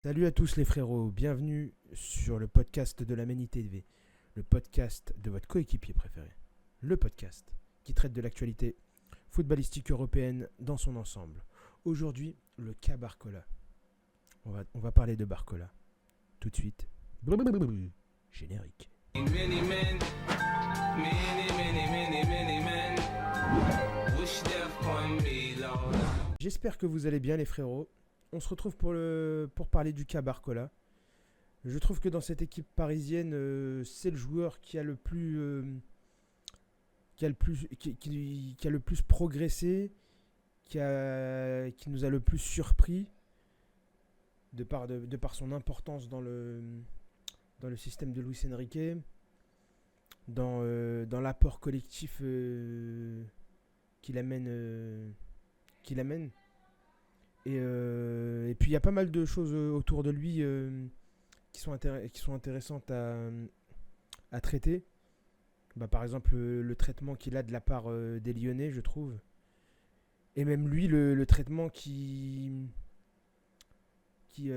Salut à tous les frérots, bienvenue sur le podcast de la Mani TV, le podcast de votre coéquipier préféré, le podcast qui traite de l'actualité footballistique européenne dans son ensemble. Aujourd'hui, le cas Barcola. On va parler de Barcola. Tout de suite, générique. Many men, many men, wish death upon me, Lord. J'espère que vous allez bien les frérots. On se retrouve pour parler du cas Barcola. Je trouve que dans cette équipe parisienne, c'est le joueur qui a le plus, qui a le plus progressé, qui nous a le plus surpris de par son importance dans le système de Luis Enrique, dans l'apport collectif qu'il amène. Et puis il y a pas mal de choses autour de lui qui sont intéressantes à traiter. Par exemple, le traitement qu'il a de la part des Lyonnais, je trouve. Et même lui, le traitement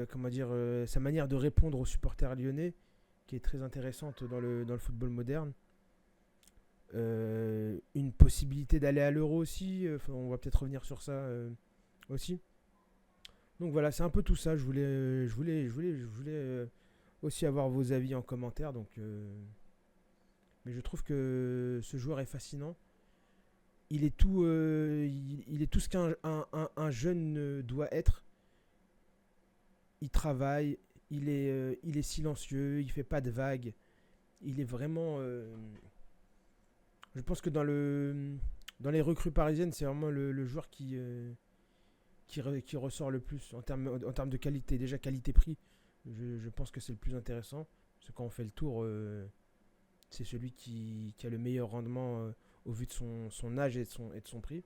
comment dire, sa manière de répondre aux supporters lyonnais, qui est très intéressante dans le football moderne. Une possibilité d'aller à l'Euro aussi. On va peut-être revenir sur ça aussi. Donc voilà, c'est un peu tout ça. Je voulais aussi avoir vos avis en commentaire. Mais je trouve que ce joueur est fascinant. Il est tout ce qu'un jeune doit être. Il travaille, il est silencieux, il fait pas de vagues. Il est vraiment. Je pense que dans les recrues parisiennes, c'est vraiment le joueur qui ressort le plus en termes de qualité. Déjà, qualité-prix, je pense que c'est le plus intéressant. Parce que quand on fait le tour, c'est celui qui a le meilleur rendement au vu de son âge et de son prix.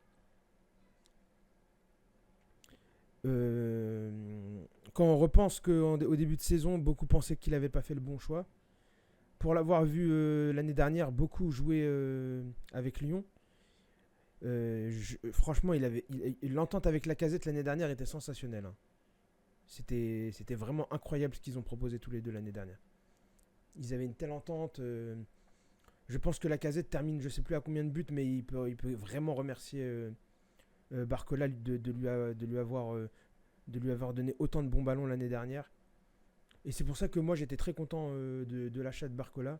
Quand on repense qu'au début de saison, beaucoup pensaient qu'il n'avait pas fait le bon choix. Pour l'avoir vu l'année dernière, beaucoup jouer avec Lyon. Franchement, l'entente avec Lacazette l'année dernière était sensationnelle, hein. C'était vraiment incroyable ce qu'ils ont proposé tous les deux l'année dernière. Ils avaient une telle entente. Je pense que Lacazette termine, je sais plus à combien de buts, mais il peut vraiment remercier Barcola de lui avoir donné autant de bons ballons l'année dernière. Et c'est pour ça que moi j'étais très content de l'achat de Barcola,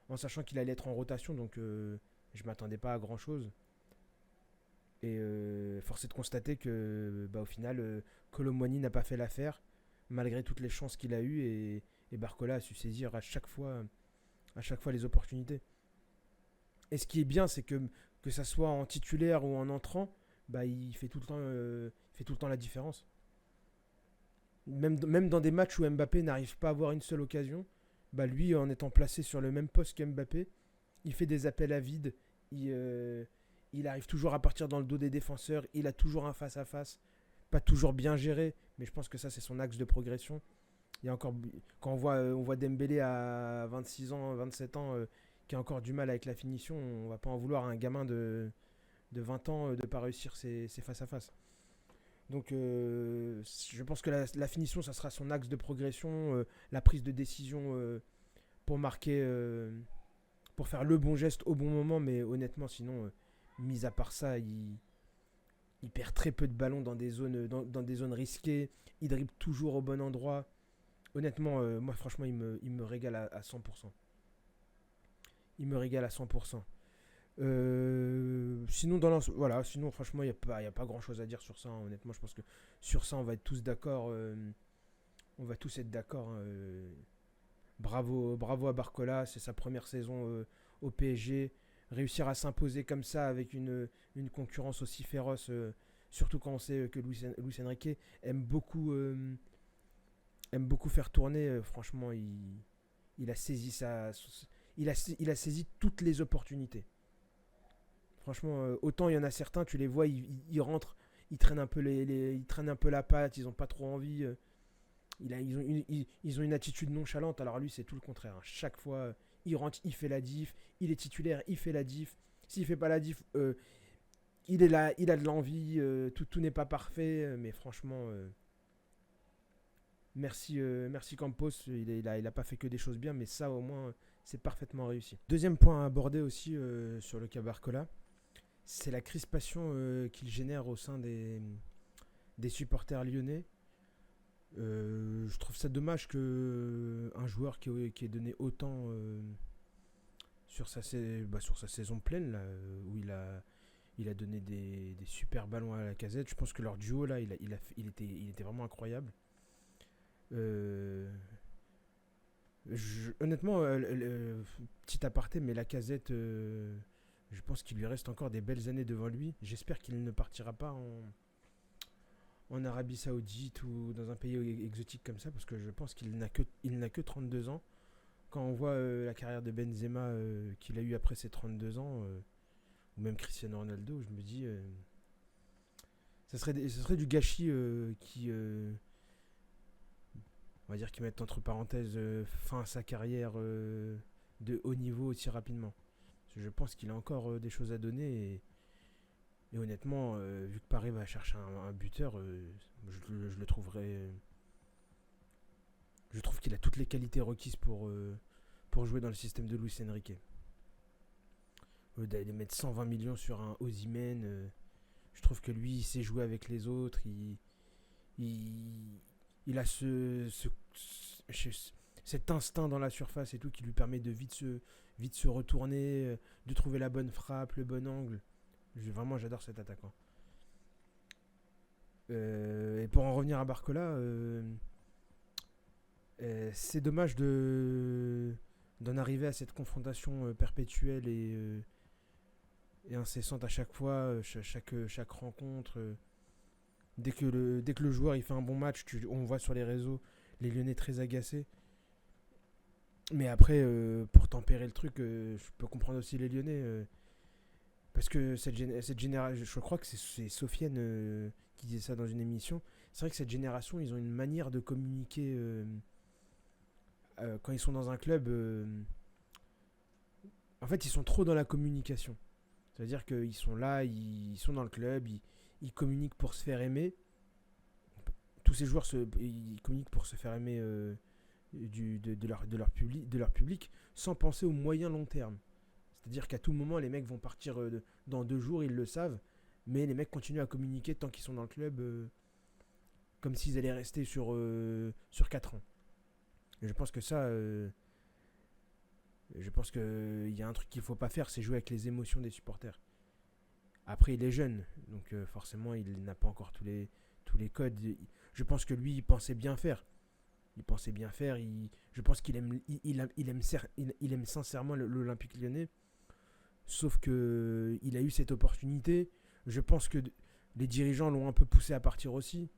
en sachant qu'il allait être en rotation, donc je m'attendais pas à grand chose. Et force est de constater que au final, Kolo Muani n'a pas fait l'affaire, malgré toutes les chances qu'il a eues, et Barcola a su saisir à chaque fois les opportunités. Et ce qui est bien, c'est que ça soit en titulaire ou en entrant, il fait tout le temps la différence. Même dans des matchs où Mbappé n'arrive pas à avoir une seule occasion, lui, en étant placé sur le même poste qu'Mbappé, il fait des appels à vide, il arrive toujours à partir dans le dos des défenseurs, il a toujours un face-à-face, pas toujours bien géré, mais je pense que ça, c'est son axe de progression. Il y a encore, quand on voit Dembélé à 26 ans, 27 ans, qui a encore du mal avec la finition, on va pas en vouloir à un gamin de 20 ans de ne pas réussir ses face-à-face. Donc je pense que la finition, ça sera son axe de progression, la prise de décision pour marquer, pour faire le bon geste au bon moment, mais honnêtement, sinon, mis à part ça, il perd très peu de ballons dans des zones risquées, il dribble toujours au bon endroit. Honnêtement, moi franchement, il me régale à 100%. Il me régale à 100%. Sinon, sinon franchement, y a pas grand chose à dire sur ça, hein. Honnêtement, je pense que sur ça, on va être tous d'accord. On va tous être d'accord, hein. Bravo à Barcola, c'est sa première saison au PSG. Réussir à s'imposer comme ça avec une concurrence aussi féroce, surtout quand on sait que Luis Enrique aime beaucoup, aime beaucoup faire tourner. Franchement, il a saisi il a saisi toutes les opportunités. Franchement, autant il y en a certains, tu les vois, ils rentrent, ils traînent un peu ils traînent un peu la patte, ils ont pas trop envie. Ils ont une attitude nonchalante. Alors lui, c'est tout le contraire, hein. Chaque fois, il rentre, il fait la diff. Il est titulaire, il fait la diff. S'il fait pas la diff, il est là, il a de l'envie. Tout n'est pas parfait, mais franchement, merci Campos, il a pas fait que des choses bien, mais ça au moins c'est parfaitement réussi. Deuxième point à aborder aussi sur le cas Barcola, c'est la crispation qu'il génère au sein des supporters lyonnais. Je trouve ça dommage que un joueur qui est donné autant sur sa saison pleine, là, où il a donné des super ballons à la Casette. Je pense que leur duo là, il était vraiment incroyable. Euh, honnêtement, petit aparté, mais la Casette, je pense qu'il lui reste encore des belles années devant lui. J'espère qu'il ne partira pas en Arabie Saoudite ou dans un pays exotique comme ça, parce que je pense il n'a que 32 ans. Quand on voit la carrière de Benzema qu'il a eu après ses 32 ans, ou même Cristiano Ronaldo, je me dis, ça serait du gâchis on va dire, qui mettent entre parenthèses fin à sa carrière de haut niveau aussi rapidement. Parce que je pense qu'il a encore des choses à donner et honnêtement, vu que Paris va chercher un buteur, je le trouverais. Je trouve qu'il a toutes les qualités requises pour jouer dans le système de Luis Enrique. D'aller mettre 120 millions sur un Osimhen, je trouve que lui, il sait jouer avec les autres. Il a cet instinct dans la surface et tout qui lui permet de vite se retourner, de trouver la bonne frappe, le bon angle. Vraiment, j'adore cet attaquant. Et pour en revenir à Barcola, c'est dommage d'en arriver à cette confrontation perpétuelle et incessante à chaque fois, chaque rencontre. Dès que le joueur il fait un bon match, on voit sur les réseaux les Lyonnais très agacés. Mais après, pour tempérer le truc, je peux comprendre aussi les Lyonnais. Parce que cette génération, je crois que c'est Sofiane qui disait ça dans une émission. C'est vrai que cette génération, ils ont une manière de communiquer quand ils sont dans un club. En fait, ils sont trop dans la communication. C'est-à-dire qu'ils sont là, ils sont dans le club, ils communiquent pour se faire aimer. Tous ces joueurs ils communiquent pour se faire aimer de leur public sans penser au moyen long terme. C'est-à-dire qu'à tout moment, les mecs vont partir dans 2 jours, ils le savent, mais les mecs continuent à communiquer tant qu'ils sont dans le club comme s'ils allaient rester sur 4 ans. Et je pense que ça, je pense qu'il y a un truc qu'il ne faut pas faire, c'est jouer avec les émotions des supporters. Après, il est jeune, donc forcément, il n'a pas encore tous les codes. Je pense que lui, il pensait bien faire. Je pense qu'il aime sincèrement l'Olympique Lyonnais. Sauf que il a eu cette opportunité. Je pense que les dirigeants l'ont un peu poussé à partir aussi.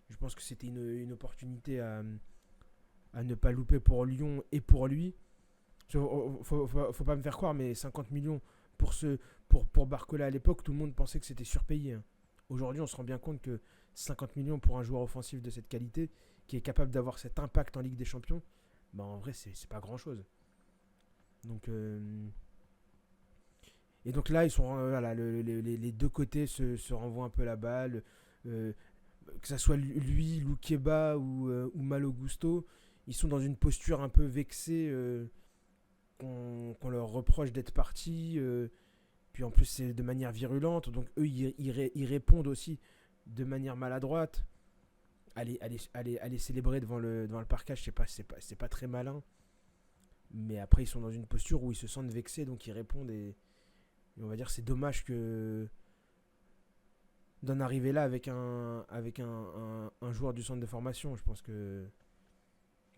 Je pense que c'était une opportunité à ne pas louper pour Lyon et pour lui. Faut pas me faire croire, mais 50 millions pour Barcola à l'époque, tout le monde pensait que c'était surpayé. Hein. Aujourd'hui, on se rend bien compte que 50 millions pour un joueur offensif de cette qualité, qui est capable d'avoir cet impact en Ligue des Champions, bah en vrai, c'est pas grand chose. Donc, et donc là, ils sont, voilà, les deux côtés se renvoient un peu la balle. Euh, que ça soit lui, Loukeba ou Malo Gusto, ils sont dans une posture un peu vexée qu'on leur reproche d'être partis. Puis en plus, c'est de manière virulente. Donc eux, ils répondent aussi de manière maladroite. Aller célébrer devant le parquage, c'est pas très malin. Mais après, ils sont dans une posture où ils se sentent vexés, donc ils répondent. Et on va dire c'est dommage que d'en arriver là avec un joueur du centre de formation. Je pense que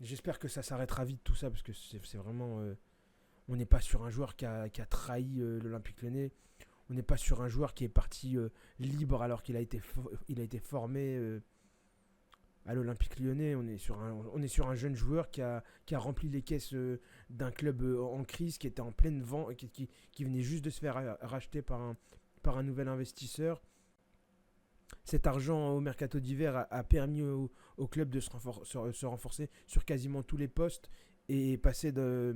j'espère que ça s'arrêtera vite tout ça parce que c'est vraiment on n'est pas sur un joueur qui a trahi l'Olympique Lyonnais. On n'est pas sur un joueur qui est parti libre alors qu'il a été formé à l'Olympique Lyonnais. On est sur un jeune joueur qui a rempli les caisses d'un club en crise, qui était en pleine vente, qui venait juste de se faire racheter par un nouvel investisseur. Cet argent au mercato d'hiver a permis au club de se renforcer sur quasiment tous les postes et passer d'un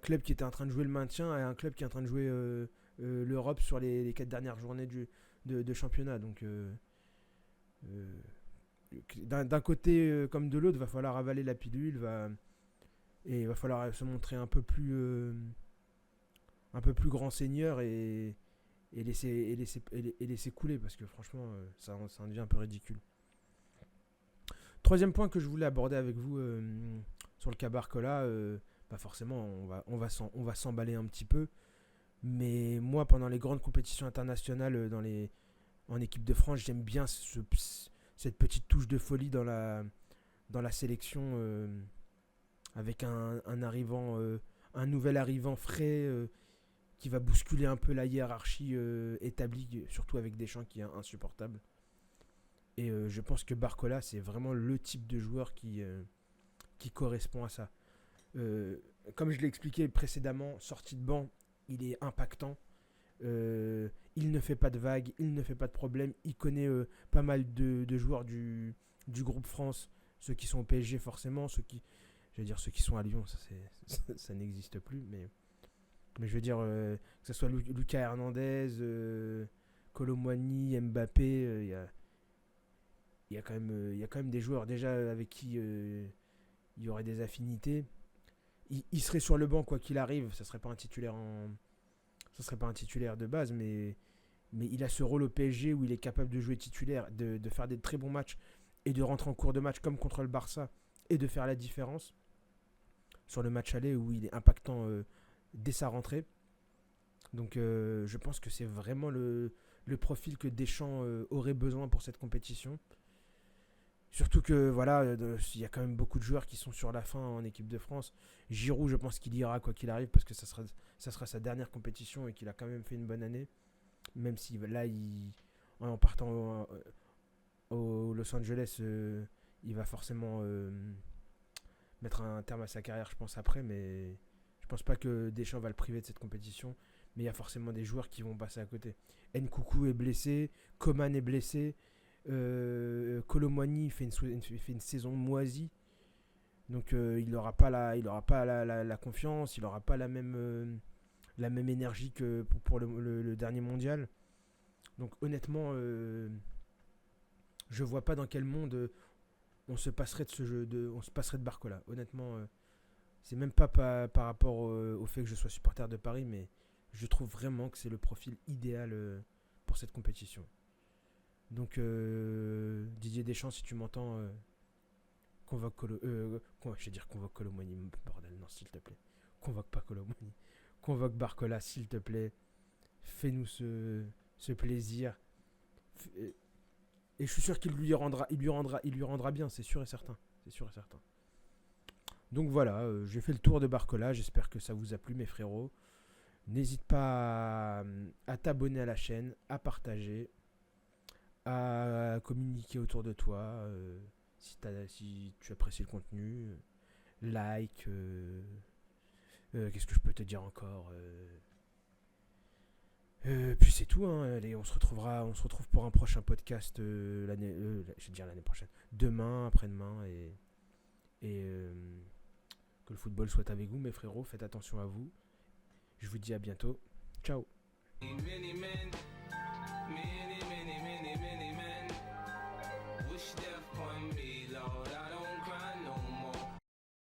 club qui était en train de jouer le maintien à un club qui est en train de jouer l'Europe sur les 4 dernières journées de championnat. Donc d'un côté comme de l'autre, va falloir avaler la pilule, et il va falloir se montrer un peu plus grand seigneur et laisser couler parce que franchement, ça en devient un peu ridicule. Troisième point que je voulais aborder avec vous sur le cas Barcola, bah forcément, on va s'emballer un petit peu. Mais moi, pendant les grandes compétitions internationales en équipe de France, j'aime bien cette petite touche de folie dans la sélection avec un nouvel arrivant frais qui va bousculer un peu la hiérarchie établie, surtout avec Deschamps qui est insupportable. Et je pense que Barcola, c'est vraiment le type de joueur qui correspond à ça. Euh, Comme je l'ai expliqué précédemment, sorti de banc, il est impactant. Il ne fait pas de vagues, il ne fait pas de problème. Il connaît pas mal de joueurs du groupe France, ceux qui sont au PSG forcément, ceux qui sont à Lyon, ça n'existe plus. Mais je veux dire, que ce soit Lucas Hernandez, Kolo Muani, Mbappé, il y a quand même des joueurs déjà avec qui il y aurait des affinités. Il serait sur le banc quoi qu'il arrive, ça serait pas un titulaire de base, mais il a ce rôle au PSG où il est capable de jouer titulaire, de faire des très bons matchs et de rentrer en cours de match comme contre le Barça et de faire la différence sur le match aller où il est impactant dès sa rentrée. Donc je pense que c'est vraiment le profil que Deschamps aurait besoin pour cette compétition. Surtout que voilà, il y a quand même beaucoup de joueurs qui sont sur la fin en équipe de France. Giroud, je pense qu'il ira quoi qu'il arrive parce que ça sera sa dernière compétition et qu'il a quand même fait une bonne année. Même si là, en partant au Los Angeles, il va forcément mettre un terme à sa carrière, je pense, après. Mais je pense pas que Deschamps va le priver de cette compétition. Mais il y a forcément des joueurs qui vont passer à côté. Nkoukou est blessé, Coman est blessé. Kolo Muani fait une saison moisie. Donc il n'aura pas la confiance, il n'aura pas la même énergie que pour le dernier mondial. Donc honnêtement, je vois pas dans quel monde on se passerait de Barcola. Honnêtement, c'est même pas par rapport au fait que je sois supporter de Paris, mais je trouve vraiment que c'est le profil idéal pour cette compétition. Donc Didier Deschamps, si tu m'entends, convoque convoque Kolo Muani, bordel, non s'il te plaît. Convoque pas Kolo Muani. Convoque Barcola, s'il te plaît. Fais-nous ce plaisir. Et je suis sûr qu'il lui rendra bien, c'est sûr et certain. C'est sûr et certain. Donc voilà, j'ai fait le tour de Barcola. J'espère que ça vous a plu, mes frérots. N'hésite pas à t'abonner à la chaîne, à partager, à communiquer autour de toi. Si tu apprécies le contenu, like. Qu'est-ce que je peux te dire encore puis c'est tout, hein. Allez, on se retrouve pour un prochain podcast je vais dire l'année prochaine, demain, après-demain, et que le football soit avec vous, mes frérots. Faites attention à vous. Je vous dis à bientôt. Ciao.